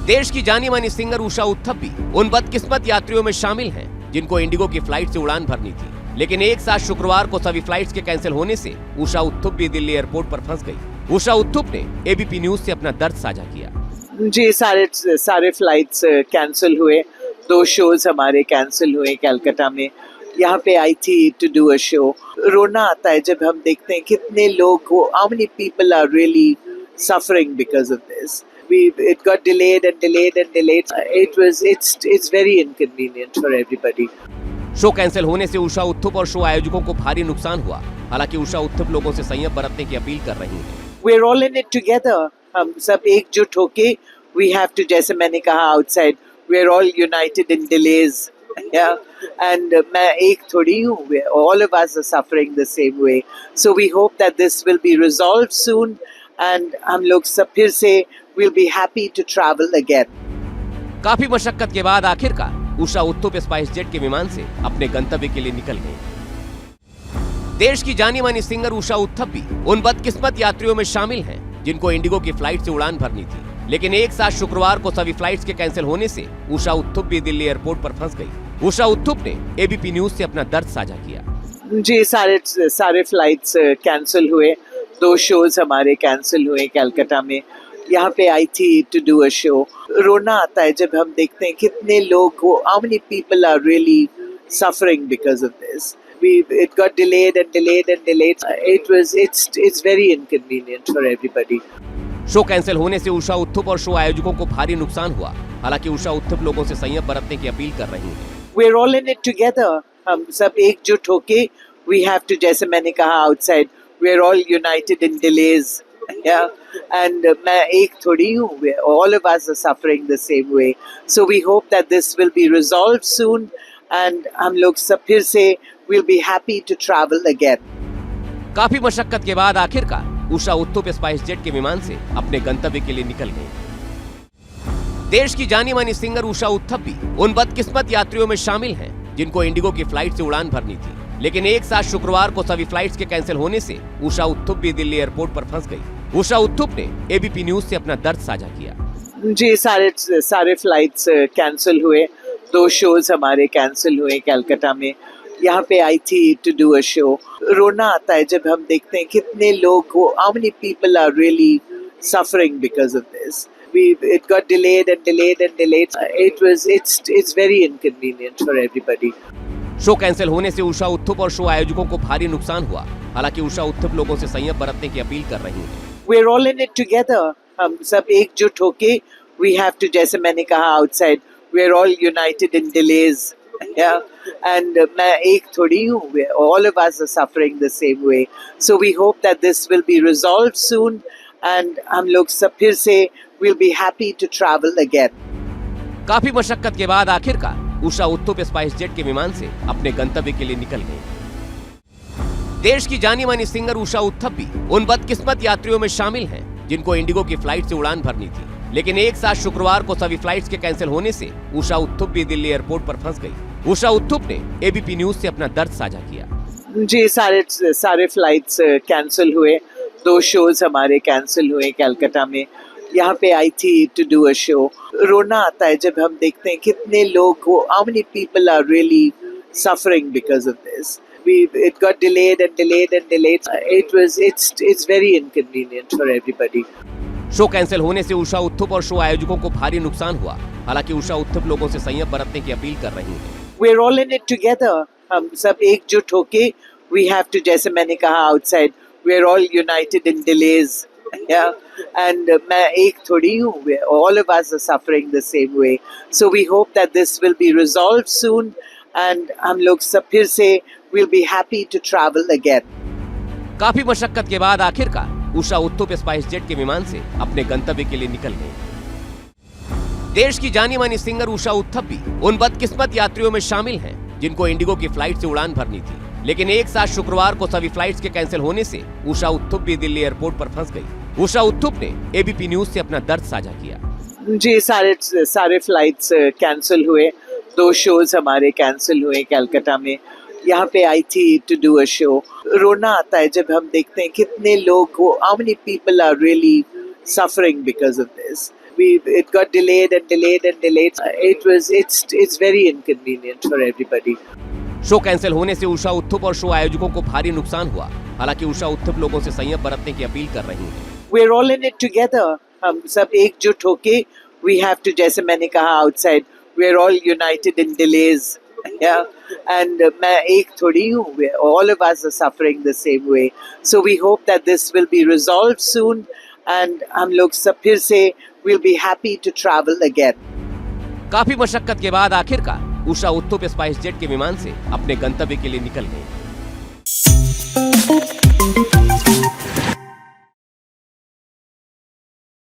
देश की जानी मानी सिंगर उषा उत्थप भी उन बदकिस्मत यात्रियों में शामिल हैं जिनको इंडिगो की फ्लाइट से उड़ान भरनी थी, लेकिन एक साथ शुक्रवार को सभी फ्लाइट्स के कैंसिल होने से उषा उत्थप भी दिल्ली एयरपोर्ट पर फंस गई। उषा उत्थप ने एबीपी न्यूज से अपना दर्द साझा किया। जी सारे फ्लाइट्स कैंसिल हुए। 2 शोज हमारे कैंसिल हुए कलकत्ता में। यहाँ पे आई थी टू डू अ शो। रोना आता है जब हम देखते हैं कितने लोग, how many people are really suffering because of this. It got delayed and delayed and delayed. It's very inconvenient for everybody. Show cancel होने से उषा उत्थप और शो आयोजकों को भारी नुकसान हुआ। हालांकि उषा उत्थप लोगों से संयम बरतने की अपील कर रही हैं। We're all in it together. हम सब एकजुट होके we have to, जैसे मैंने कहा outside, we're all united in delays. Yeah, and मैं एक थोड़ी हूँ. All of us are suffering the same way. So we hope that this will be resolved soon. And हम लोग सब फिर से will be happy to travel again. काफी मशक्कत के बाद आखिरकार उषा उत्थप स्पाइस जेट के विमान से अपने गंतव्य के लिए निकल गई। देश की जानी मानी सिंगर उषा उत्थप भी उन बदकिस्मत यात्रियों में शामिल हैं जिनको इंडिगो की फ्लाइट से उड़ान भरनी थी, लेकिन एक साथ शुक्रवार को सभी फ्लाइट्स के कैंसिल होने से उषा उत्थप भी दिल्ली एयरपोर्ट पर फंस गई। उषा उत्थप ने एबीपी न्यूज से अपना दर्द साझा किया। जी सारे फ्लाइट्स कैंसिल हुए। 2 शोज हमारे कैंसिल हुए कलकत्ता में। यहाँ पे आई थी टू डू अ शो। रोना आता है जब हम देखते हैं कितने लोग, how many people are really suffering because of this. It got delayed and delayed and delayed. It's very inconvenient for everybody. Show cancel होने से उषा उत्थप और शो आयोजकों को भारी नुकसान हुआ। हालांकि उषा उत्थप लोगों से संयम बरतने की अपील कर रही हैं। We're all in it together. हम सब एकजुट होके we have to, जैसे मैंने कहा outside, we're all united in delays. Yeah, and मैं एक थोड़ी हूँ. All of us are suffering the same way. So we hope that this will be resolved soon. And हम लोग सब फिर से will be happy to travel again. काफी मशक्कत के बाद आखिरकार उषा उत्थप स्पाइस जेट के विमान से अपने गंतव्य के लिए निकल गई। देश की जानी मानी सिंगर उषा उत्थप भी उन बदकिस्मत यात्रियों में शामिल हैं जिनको इंडिगो की फ्लाइट से उड़ान भरनी थी, लेकिन एक साथ शुक्रवार को सभी फ्लाइट्स के कैंसिल होने से उषा उत्थप भी दिल्ली एयरपोर्ट पर फंस गई। उषा उत्थप ने एबीपी न्यूज से अपना दर्द साझा किया। जी सारे फ्लाइट्स कैंसिल हुए। 2 शोज हमारे कैंसिल हुए कलकत्ता में। यहाँ पे आई थी टू डू अ शो। रोना आता है जब हम देखते हैं कितने लोग, how many people are really suffering because of this. It got delayed and delayed and delayed. It's very inconvenient for everybody. Show cancel होने से उषा उत्थप और शो आयोजकों को भारी नुकसान हुआ। हालांकि उषा उत्थप लोगों से संयम बरतने की अपील कर रही हैं। We're all in it together. हम सब एकजुट होके we have to, जैसे मैंने कहा outside, we're all united in delays. Yeah, and मैं एक थोड़ी हूँ. All of us are suffering the same way. So we hope that this will be resolved soon. And हम लोग सब फिर से will be happy to travel again. काफी मशक्कत के बाद आखिरकार उषा उत्थप स्पाइस जेट के विमान से अपने गंतव्य के लिए निकल गई। देश की जानी मानी सिंगर उषा उत्थप भी उन बदकिस्मत यात्रियों में शामिल हैं जिनको इंडिगो की फ्लाइट से उड़ान भरनी थी, लेकिन एक साथ शुक्रवार को सभी फ्लाइट्स के कैंसिल होने से उषा उत्थप भी दिल्ली एयरपोर्ट पर फंस गई। उषा उत्थप ने एबीपी न्यूज से अपना दर्द साझा किया। जी सारे फ्लाइट्स कैंसिल हुए। 2 शोज हमारे कैंसिल हुए कलकत्ता में। यहाँ पे आई थी टू डू अ शो। रोना आता है जब हम देखते हैं कितने लोग, how many people are really suffering because of this. It got delayed and delayed and delayed. It's very inconvenient for everybody. Show cancel होने से उषा उत्थप और शो आयोजकों को भारी नुकसान हुआ। हालांकि उषा उत्थप लोगों से संयम बरतने की अपील कर रही हैं। We're all in it together. हम सब एकजुट होके we have to, जैसे मैंने कहा outside, we're all united in delays. Yeah, and मैं एक थोड़ी हूँ. All of us are suffering the same way. So we hope that this will be resolved soon. And हम लोग सब फिर से will be happy to travel again. काफी मशक्कत के बाद आखिरकार उषा उत्थप स्पाइस जेट के विमान से अपने गंतव्य के लिए निकल गई। देश की जानी मानी सिंगर उषा उत्थप भी उन बदकिस्मत यात्रियों में शामिल हैं जिनको इंडिगो की फ्लाइट से उड़ान भरनी थी, लेकिन एक साथ शुक्रवार को सभी फ्लाइट्स के कैंसिल होने से उषा उत्थप भी दिल्ली एयरपोर्ट पर फंस गई। उषा उत्थप ने एबीपी न्यूज से अपना दर्द साझा किया। जी सारे फ्लाइट्स कैंसिल हुए। 2 शोज हमारे कैंसिल हुए कलकत्ता में। यहाँ पे आई थी टू डू अ शो। रोना आता है जब हम देखते हैं कितने लोग, how many people are really suffering because of this. it got delayed and delayed and delayed. It's very inconvenient for everybody. Show cancel होने से उषा उत्थुप और शो आयोजकों को भारी नुकसान हुआ। हालांकि उषा उत्थुप लोगों से संयम बरतने की अपील कर रही हैं। We're all in it together. हम सब एकजुट होके we have to, जैसे मैंने कहा outside, we're all united in delays. Yeah, and मैं एक थोड़ी हूँ. All of us are suffering the same way. So we hope that this will be resolved soon, and हम लोग सब फिर से we'll be happy to travel again. काफी मशक्कत के बाद आखिरकार उषा उत्थुप स्पाइस जेट के विमान से अपने गंतव्य के लिए निकल गई।